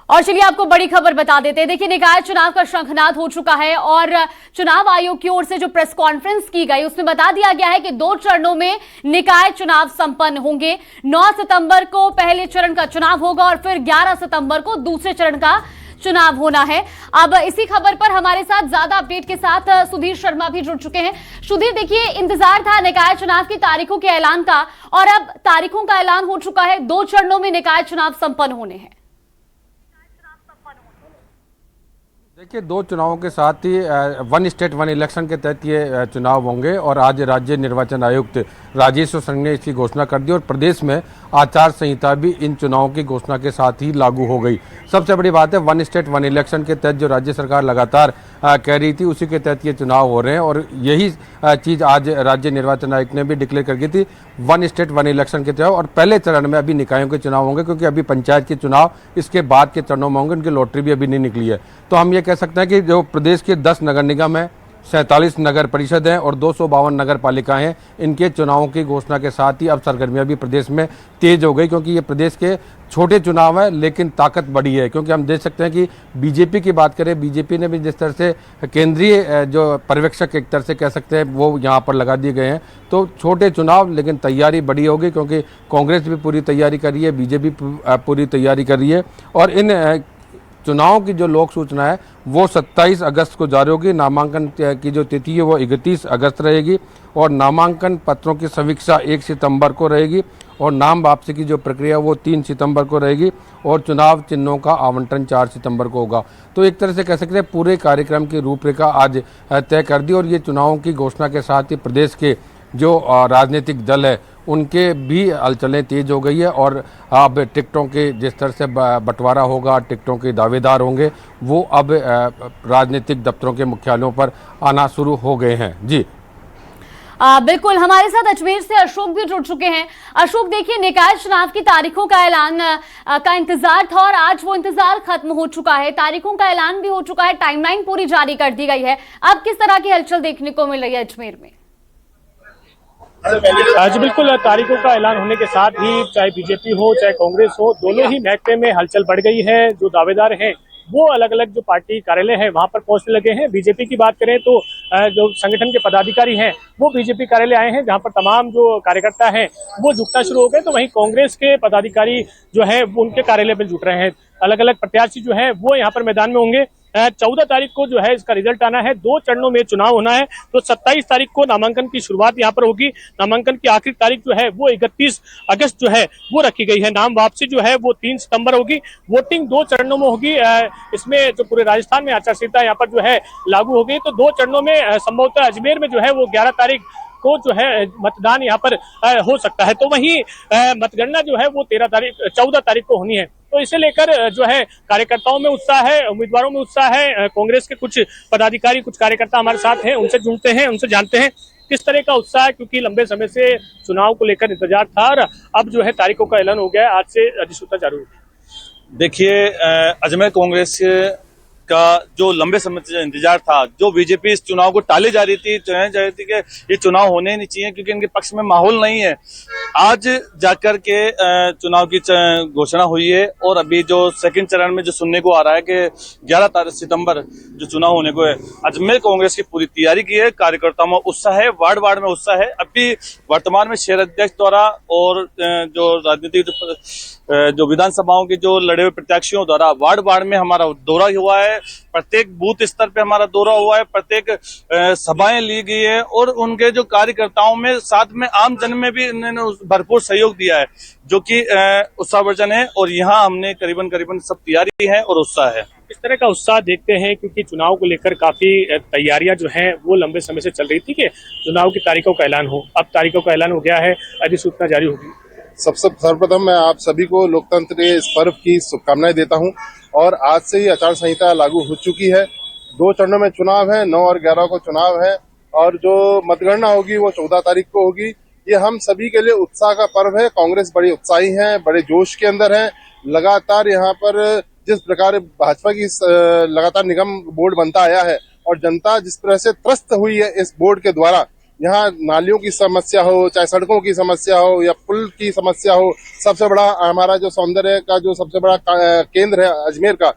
और चलिए आपको बड़ी खबर बता देते हैं। देखिए, निकाय चुनाव का शंखनाद हो चुका है और चुनाव आयोग की ओर से जो प्रेस कॉन्फ्रेंस की गई उसमें बता दिया गया है कि 2 चरणों में निकाय चुनाव संपन्न होंगे। 9 सितंबर को पहले चरण का चुनाव होगा और फिर 11 सितंबर को दूसरे चरण का चुनाव होना है। अब इसी खबर पर हमारे साथ ज्यादा अपडेट के साथ सुधीर शर्मा भी जुड़ चुके हैं। सुधीर, देखिए, इंतजार था निकाय चुनाव की तारीखों के ऐलान का और अब तारीखों का ऐलान हो चुका है। 2 चरणों में निकाय चुनाव संपन्न होने हैं। देखिए, 2 चुनावों के साथ ही वन स्टेट वन इलेक्शन के तहत ये चुनाव होंगे और आज राज्य निर्वाचन आयुक्त राजेश्वर सिंह ने इसकी घोषणा कर दी और प्रदेश में आचार संहिता भी इन चुनावों की घोषणा के साथ ही लागू हो गई। सबसे बड़ी बात है, वन स्टेट वन इलेक्शन के तहत जो राज्य सरकार लगातार कह रही थी उसी के तहत ये चुनाव हो रहे हैं और यही चीज़ आज राज्य निर्वाचन आयुक्त ने भी डिक्लेयर कर दी थी, वन स्टेट वन इलेक्शन के चुनाव। और पहले चरण में अभी निकायों के चुनाव होंगे क्योंकि अभी पंचायत के चुनाव इसके बाद के चरणों में होंगे, उनकी लॉटरी भी अभी नहीं निकली है। तो हम ये कह सकते हैं कि जो प्रदेश के 10 नगर निगम हैं, 47 नगर परिषद हैं और 252 नगर पालिकाएं हैं, इनके चुनावों की घोषणा के साथ ही अब सरगर्मियां भी प्रदेश में तेज हो गई क्योंकि ये प्रदेश के छोटे चुनाव है लेकिन ताकत बड़ी है। क्योंकि हम देख सकते हैं कि बीजेपी की बात करें, बीजेपी ने भी जिस तरह से केंद्रीय जो पर्यवेक्षक एक तरह से कह सकते हैं वो यहाँ पर लगा दिए गए हैं। तो छोटे चुनाव लेकिन तैयारी बड़ी होगी क्योंकि कांग्रेस भी पूरी तैयारी कर रही है, बीजेपी पूरी तैयारी कर रही है और इन चुनाव की जो लोक सूचना है वो 27 अगस्त को जारी होगी। नामांकन की जो तिथि है वो 31 अगस्त रहेगी और नामांकन पत्रों की समीक्षा 1 सितंबर को रहेगी और नाम वापसी की जो प्रक्रिया वो 3 सितंबर को रहेगी और चुनाव चिन्हों का आवंटन 4 सितंबर को होगा। तो एक तरह से कह सकते हैं पूरे कार्यक्रम की रूपरेखा आज तय कर दी और ये चुनावों की घोषणा के साथ ही प्रदेश के जो राजनीतिक दल है उनके भी हलचलें तेज हो गई है और अब टिकटों के जिस तरह से बंटवारा होगा, टिकटों के दावेदार होंगे, वो अब राजनीतिक दफ्तरों के मुख्यालयों पर आना शुरू हो गए हैं। जी बिल्कुल, हमारे साथ अजमेर से अशोक भी जुड़ चुके हैं। अशोक, देखिए, निकाय चुनाव की तारीखों का ऐलान का इंतजार था और आज वो इंतजार खत्म हो चुका है। तारीखों का ऐलान भी हो चुका है, टाइमलाइन पूरी जारी कर दी गई है। अब किस तरह की हलचल देखने को मिल रही है अजमेर में? आज बिल्कुल तारीखों का ऐलान होने के साथ ही चाहे बीजेपी हो चाहे कांग्रेस हो, दोनों ही महकमे में हलचल बढ़ गई है। जो दावेदार हैं वो अलग अलग जो पार्टी कार्यालय है वहां पर पहुंचने लगे हैं। बीजेपी की बात करें तो जो संगठन के पदाधिकारी हैं वो बीजेपी कार्यालय आए हैं जहां पर तमाम जो कार्यकर्ता हैं वो जुटना शुरू हो गए। तो वहीं कांग्रेस के पदाधिकारी जो है वो उनके कार्यालय में जुट रहे हैं। अलग अलग प्रत्याशी जो है वो यहाँ पर मैदान में होंगे। 14 तारीख को जो है इसका रिजल्ट आना है। 2 चरणों में चुनाव होना है तो 27 तारीख को नामांकन की शुरुआत यहाँ पर होगी। नामांकन की आखिरी तारीख जो है वो 31 अगस्त जो है वो रखी गई है। नाम वापसी जो है वो 3 सितंबर होगी। वोटिंग 2 चरणों में होगी। इसमें जो पूरे राजस्थान में आचार संहिता यहाँ पर जो है लागू हो गई तो 2 चरणों में संभवतः अजमेर में जो है वो 11 तारीख को जो है मतदान यहाँ पर हो सकता है। तो वहीं मतगणना जो है वो 14 तारीख को होनी है। तो इसे लेकर जो है कार्यकर्ताओं में उत्साह है, उम्मीदवारों में उत्साह है। कांग्रेस के कुछ पदाधिकारी, कुछ कार्यकर्ता हमारे साथ हैं, उनसे जुड़ते हैं, उनसे जानते हैं किस तरह का उत्साह है, क्योंकि लंबे समय से चुनाव को लेकर इंतजार था और अब जो है तारीखों का ऐलान हो गया है। आज से अधिसूचना जारी होगी। देखिए, अजमेर कांग्रेस का जो लंबे समय से इंतजार था, जो बीजेपी इस चुनाव को टाले जा रही थी कि ये चुनाव होने नहीं चाहिए क्योंकि इनके पक्ष में माहौल नहीं है, आज जाकर के चुनाव की घोषणा हुई है। और अभी जो सेकंड चरण में जो सुनने को आ रहा है कि 11 सितंबर जो चुनाव होने को है, अजमेर कांग्रेस की पूरी तैयारी की है। कार्यकर्ताओं में उत्साह है, वार्ड वार्ड में उत्साह है। अभी वर्तमान में शहर अध्यक्ष द्वारा और जो राजनीतिक जो विधानसभाओं के जो लड़े हुए प्रत्याशियों द्वारा वार्ड वार्ड में हमारा दौरा हुआ है। प्रत्येक बूथ स्तर पे हमारा दौरा हुआ है, प्रत्येक सभाएं ली गई है और उनके जो कार्यकर्ताओं में साथ में आम जन में भी इन्होंने भरपूर सहयोग दिया है जो कि उत्साहवर्धन है। और यहाँ हमने करीबन सब तैयारी है और उत्साह है। इस तरह का उत्साह देखते हैं क्योंकि चुनाव को लेकर काफी तैयारियां जो हैं वो लंबे समय से चल रही थी कि चुनाव की तारीखों का ऐलान हो। अब तारीखों का ऐलान हो गया है, अधिसूचना जारी होगी। सबसे सर्वप्रथम मैं आप सभी को लोकतंत्र के इस पर्व की शुभकामनाएं देता हूं और आज से ही आचार संहिता लागू हो चुकी है। 2 चरणों में चुनाव है, 9 और 11 को चुनाव है और जो मतगणना होगी वो 14 तारीख को होगी। ये हम सभी के लिए उत्साह का पर्व है। कांग्रेस बड़ी उत्साही है, बड़े जोश के अंदर है। लगातार यहाँ पर जिस प्रकार भाजपा की लगातार निगम बोर्ड बनता आया है और जनता जिस तरह से त्रस्त हुई है इस बोर्ड के द्वारा, यहाँ नालियों की समस्या हो, चाहे सड़कों की समस्या हो या पुल की समस्या हो, सबसे बड़ा हमारा जो सौंदर्य का जो सबसे बड़ा केंद्र है अजमेर का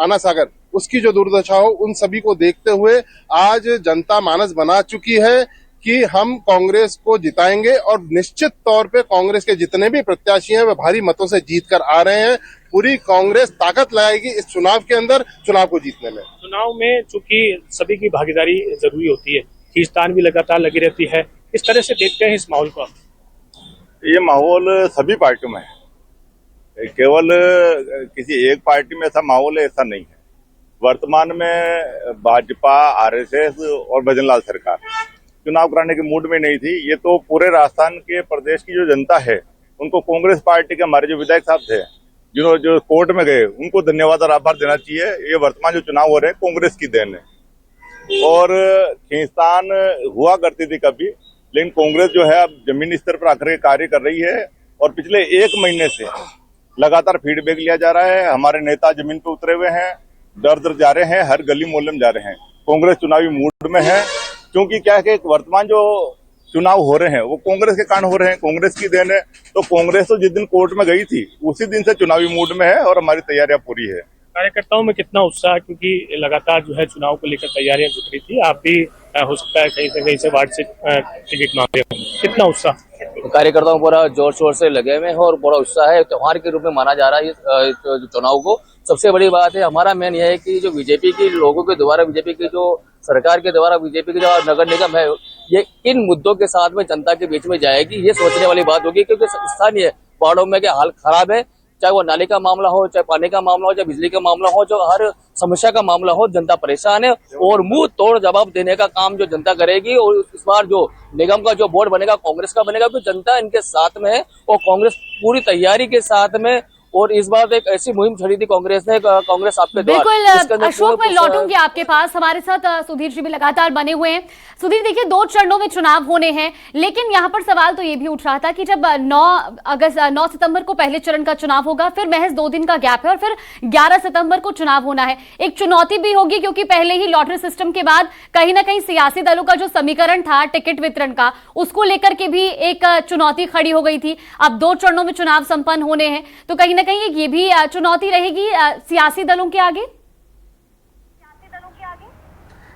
आना सागर, उसकी जो दुर्दशा हो, उन सभी को देखते हुए आज जनता मानस बना चुकी है कि हम कांग्रेस को जिताएंगे और निश्चित तौर पे कांग्रेस के जितने भी प्रत्याशी हैं वे भारी मतों से जीत कर आ रहे हैं। पूरी कांग्रेस ताकत लगाएगी इस चुनाव के अंदर, चुनाव को जीतने में। चुनाव में चूंकि सभी की भागीदारी जरूरी होती है, खींचतान भी लगातार लगी रहती है, इस तरह से देखते हैं इस माहौल को? ये माहौल सभी पार्टियों में है, केवल किसी एक पार्टी में ऐसा माहौल है ऐसा नहीं है। वर्तमान में भाजपा, आरएसएस और भजनलाल सरकार चुनाव कराने के मूड में नहीं थी। ये तो पूरे राजस्थान के प्रदेश की जो जनता है उनको कांग्रेस पार्टी के हमारे जो विधायक साहब थे जिन्होंने जो कोर्ट में गए उनको धन्यवाद और आभार देना चाहिए। ये वर्तमान जो चुनाव हो रहे हैं कांग्रेस की देन है और खींचतान हुआ करती थी कभी, लेकिन कांग्रेस जो है अब जमीनी स्तर पर आकर कार्य कर रही है और पिछले 1 महीने से लगातार फीडबैक लिया जा रहा है। हमारे नेता जमीन पर उतरे हुए हैं, दर दर जा रहे हैं, हर गली मोहल्ले में जा रहे हैं। कांग्रेस चुनावी मूड में है क्योंकि क्या है कि वर्तमान जो चुनाव हो रहे हैं वो कांग्रेस के कारण हो रहे हैं, कांग्रेस की देन है। तो कांग्रेस तो जिस दिन कोर्ट में गई थी उसी दिन से चुनावी मूड में है और हमारी तैयारियां पूरी है। कार्यकर्ताओं में कितना उत्साह, क्योंकि लगातार जो है चुनाव को लेकर तैयारियां जुट रही थी, आप भी हो सकता है कहीं से वार्ड से टिकट मांग रहे हो, कितना उत्साह? कार्यकर्ताओं पूरा जोर शोर से लगे हुए हैं और बड़ा उत्साह है, त्योहार के रूप में माना जा रहा है इस चुनाव को। सबसे बड़ी बात है हमारा मेन यह है कि जो बीजेपी की लोगों के द्वारा, बीजेपी की जो सरकार के द्वारा बीजेपी की जो नगर निगम है, ये किन मुद्दों के साथ में जनता के बीच में जाएगी, ये सोचने वाली बात होगी। क्योंकि स्थानीय वार्डों में क्या हाल खराब है, चाहे वो नाली का मामला हो, चाहे पानी का मामला हो, चाहे बिजली का मामला हो, जो हर समस्या का मामला हो, जनता परेशान है और मुंह तोड़ जवाब देने का काम जो जनता करेगी। और इस बार जो निगम का जो बोर्ड बनेगा कांग्रेस का बनेगा, क्योंकि जनता इनके साथ में है और कांग्रेस पूरी तैयारी के साथ में। और इस बार एक ऐसी मुहिम छड़ी थी कांग्रेस ने, कांग्रेस आपके बिल्कुल अशोक, मैं लौटूंगी आपके पास। हमारे साथ सुधीर जी भी लगातार बने हुए हैं। सुधीर, देखिए 2 चरणों में चुनाव होने हैं, लेकिन यहाँ पर सवाल तो ये भी उठ रहा था कि जब 9 सितंबर को पहले चरण का चुनाव होगा, फिर महज 2 दिन का गैप है और फिर 11 सितंबर को चुनाव होना है। एक चुनौती भी होगी क्योंकि पहले ही लॉटरी सिस्टम के बाद कहीं ना कहीं सियासी दलों का जो समीकरण था टिकट वितरण का, उसको लेकर के भी एक चुनौती खड़ी हो गई थी। अब 2 चरणों में चुनाव संपन्न होने हैं, तो कहीं ना कहीं ये भी चुनौती रहेगी सियासी दलों के आगे।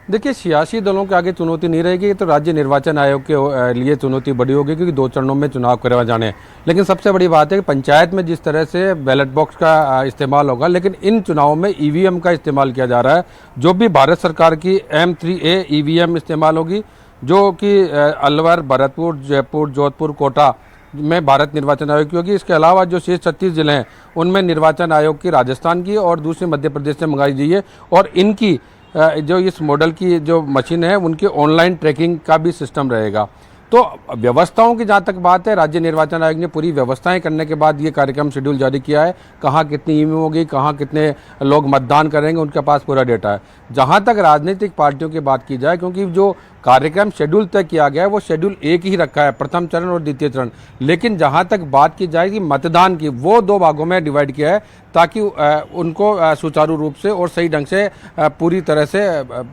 देखिए, सियासी दलों के आगे चुनौती नहीं रहेगी, तो राज्य निर्वाचन आयोग के लिए चुनौती बड़ी होगी क्योंकि 2 चरणों में चुनाव करवा जाने हैं। लेकिन सबसे बड़ी बात है कि पंचायत में जिस तरह से बैलेट बॉक्स का इस्तेमाल होगा, लेकिन इन चुनावों में ईवीएम का इस्तेमाल किया जा रहा है। जो भी भारत सरकार की M3A ईवीएम इस्तेमाल होगी, जो कि अलवर, भरतपुर, जयपुर, जोधपुर, कोटा में भारत निर्वाचन आयोग की होगी। इसके अलावा जो शेष 36 जिले हैं उनमें निर्वाचन आयोग की राजस्थान की और दूसरे मध्य प्रदेश से मंगाई गई है। और इनकी जो इस मॉडल की जो मशीन है उनकी ऑनलाइन ट्रैकिंग का भी सिस्टम रहेगा। तो व्यवस्थाओं की जहाँ तक बात है, राज्य निर्वाचन आयोग ने पूरी व्यवस्थाएं करने के बाद ये कार्यक्रम शेड्यूल जारी किया है। कहाँ कितनी ईवीएम होगी, कहाँ कितने लोग मतदान करेंगे, उनके पास पूरा डेटा है। जहाँ तक राजनीतिक पार्टियों की बात की जाए, क्योंकि जो कार्यक्रम शेड्यूल तय किया गया है वो शेड्यूल एक ही रखा है, प्रथम चरण और द्वितीय चरण। लेकिन जहाँ तक बात की जाएगी मतदान की, वो 2 भागों में डिवाइड किया है ताकि उनको सुचारू रूप से और सही ढंग से पूरी तरह से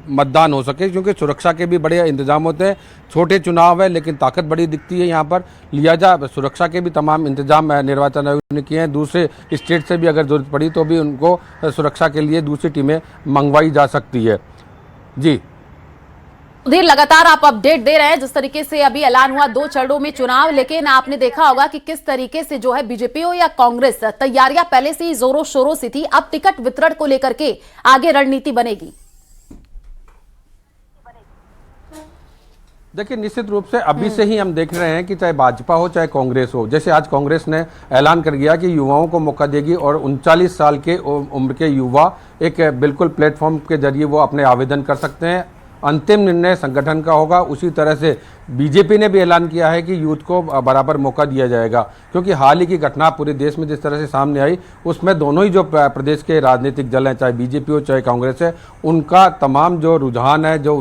मतदान हो सके। क्योंकि सुरक्षा के भी बड़े इंतजाम होते हैं। छोटे चुनाव है लेकिन ताकत बड़ी दिखती है यहाँ पर। लिहाजा सुरक्षा के भी तमाम इंतजाम निर्वाचन आयोग ने किए हैं। दूसरे स्टेट से भी अगर जरूरत पड़ी तो भी उनको सुरक्षा के लिए दूसरी टीमें मंगवाई जा सकती है। जी सुधीर, लगातार आप अपडेट दे रहे हैं। जिस तरीके से अभी ऐलान हुआ 2 चरणों में चुनाव, लेकिन आपने देखा होगा कि किस तरीके से जो है बीजेपी हो या कांग्रेस, तैयारियां पहले से ही जोरों शोरों से थी। अब टिकट वितरण को लेकर के आगे रणनीति बनेगी। देखिए, निश्चित रूप से अभी से ही हम देख रहे हैं कि चाहे भाजपा हो चाहे कांग्रेस हो, जैसे आज कांग्रेस ने ऐलान कर दिया कि युवाओं को मौका देगी और 39 साल के उम्र के युवा एक बिल्कुल प्लेटफॉर्म के जरिए वो अपने आवेदन कर सकते हैं। अंतिम निर्णय संगठन का होगा। उसी तरह से बीजेपी ने भी ऐलान किया है कि यूथ को बराबर मौका दिया जाएगा, क्योंकि हाल ही की घटना पूरे देश में जिस तरह से सामने आई, उसमें दोनों ही जो प्रदेश के राजनीतिक दल हैं, चाहे बीजेपी हो चाहे कांग्रेस है, उनका तमाम जो रुझान है, जो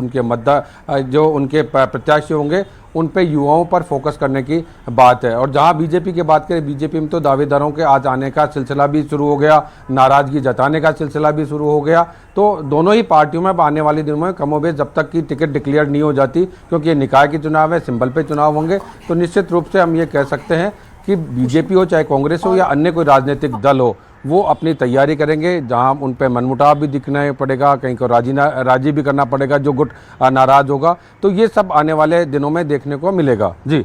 उनके प्रत्याशी होंगे, उन पे युवाओं पर फोकस करने की बात है। और जहां बीजेपी की बात करें, बीजेपी में तो दावेदारों के आज आने का सिलसिला भी शुरू हो गया, नाराजगी जताने का सिलसिला भी शुरू हो गया। तो दोनों ही पार्टियों में अब आने वाले दिनों में कमोबेश जब तक की टिकट डिक्लेयर नहीं हो जाती, क्योंकि ये निकाय के चुनाव है, सिंबल पे चुनाव होंगे, तो निश्चित रूप से हम ये कह सकते हैं कि बीजेपी हो, चाहे कांग्रेस हो या अन्य कोई राजनीतिक दल हो, वो अपनी तैयारी करेंगे। जहां उन पे मनमुटाव भी दिखना पड़ेगा, कहीं को राजी भी करना पड़ेगा जो गुट नाराज होगा, तो ये सब आने वाले दिनों में देखने को मिलेगा। जी,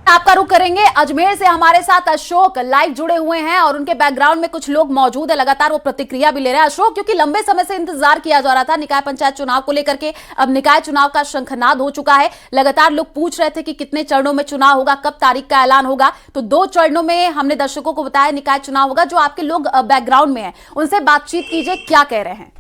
आपका रुख करेंगे अजमेर से। हमारे साथ अशोक लाइव जुड़े हुए हैं और उनके बैकग्राउंड में कुछ लोग मौजूद है, लगातार वो प्रतिक्रिया भी ले रहे हैं। अशोक, क्योंकि लंबे समय से इंतजार किया जा रहा था निकाय पंचायत चुनाव को लेकर के, अब निकाय चुनाव का शंखनाद हो चुका है। लगातार लोग पूछ रहे थे कि कितने चरणों में चुनाव होगा, कब तारीख का ऐलान होगा। तो 2 चरणों में हमने दर्शकों को बताया निकाय चुनाव होगा। जो आपके लोग बैकग्राउंड में है उनसे बातचीत कीजिए, क्या कह रहे हैं?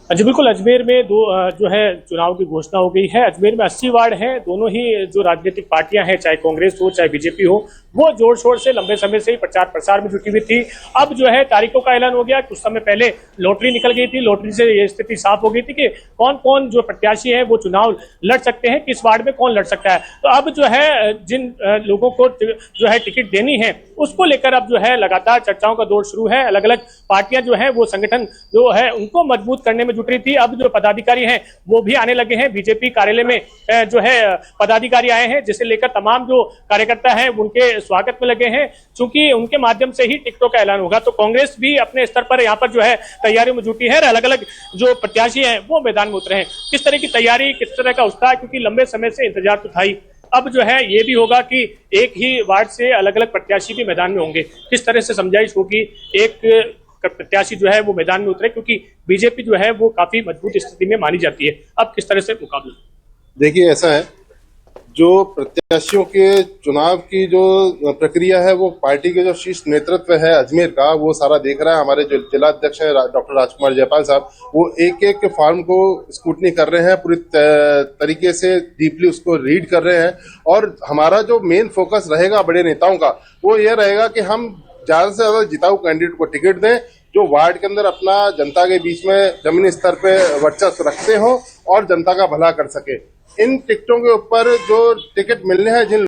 जी बिल्कुल, अजमेर में जो है चुनाव की घोषणा हो गई है। अजमेर में 80 वार्ड हैं। दोनों ही जो राजनीतिक पार्टियां हैं, चाहे कांग्रेस हो चाहे बीजेपी हो, वो जोर शोर से लंबे समय से ही प्रचार प्रसार में जुटी हुई थी। अब जो है तारीखों का ऐलान हो गया। कुछ समय पहले लॉटरी निकल गई थी, लॉटरी से ये स्थिति साफ हो गई थी कि कौन कौन जो प्रत्याशी है वो चुनाव लड़ सकते हैं, किस वार्ड में कौन लड़ सकता है। तो अब जो है जिन लोगों को जो है टिकट देनी है, उसको लेकर अब जो है लगातार चर्चाओं का दौर शुरू है। अलग अलग पार्टियां जो है वो संगठन जो है उनको मजबूत करने में जुट रही थी। अब जो पदाधिकारी हैं वो भी आने लगे हैं। बीजेपी कार्यालय में जो है पदाधिकारी आए हैं, जिसे लेकर तमाम जो कार्यकर्ता हैं उनके स्वागत में लगे हैं, क्योंकि उनके माध्यम से ही टिकटों का ऐलान होगा। तो कांग्रेस भी अपने स्तर पर यहाँ पर जो है तैयारियों में जुटी है। अलग अलग जो प्रत्याशी हैं वो मैदान में उतरे हैं। किस तरह की तैयारी, किस तरह का उत्साह, क्योंकि लंबे समय से इंतजार तो था ही। अब जो है ये भी होगा कि एक ही वार्ड से अलग अलग प्रत्याशी भी मैदान में होंगे। किस तरह से समझाइश होगी, एक प्रत्याशी जो है वो मैदान में उतरे, क्योंकि बीजेपी जो है वो काफी मजबूत स्थिति में मानी जाती है। अब किस तरह से मुकाबला? देखिए, ऐसा है, जो प्रत्याशियों के चुनाव की जो प्रक्रिया है वो पार्टी के जो शीर्ष नेतृत्व है अजमेर का, वो सारा देख रहा है। हमारे जो जिला अध्यक्ष है डॉक्टर राजकुमार जयपाल साहब, वो एक एक फॉर्म को स्क्रूटनी कर रहे हैं, पूरी तरीके से डीपली उसको रीड कर रहे हैं। और हमारा जो मेन फोकस रहेगा बड़े नेताओं का, वो ये रहेगा कि हम ज्यादा से ज्यादा जिताऊ कैंडिडेट को टिकट दें, जो वार्ड के अंदर अपना जनता के बीच में जमीनी स्तर पे वर्चस्व रखते हो और जनता का भला कर सके। इन टिकटों के ऊपर जो टिकट मिलने हैं जिन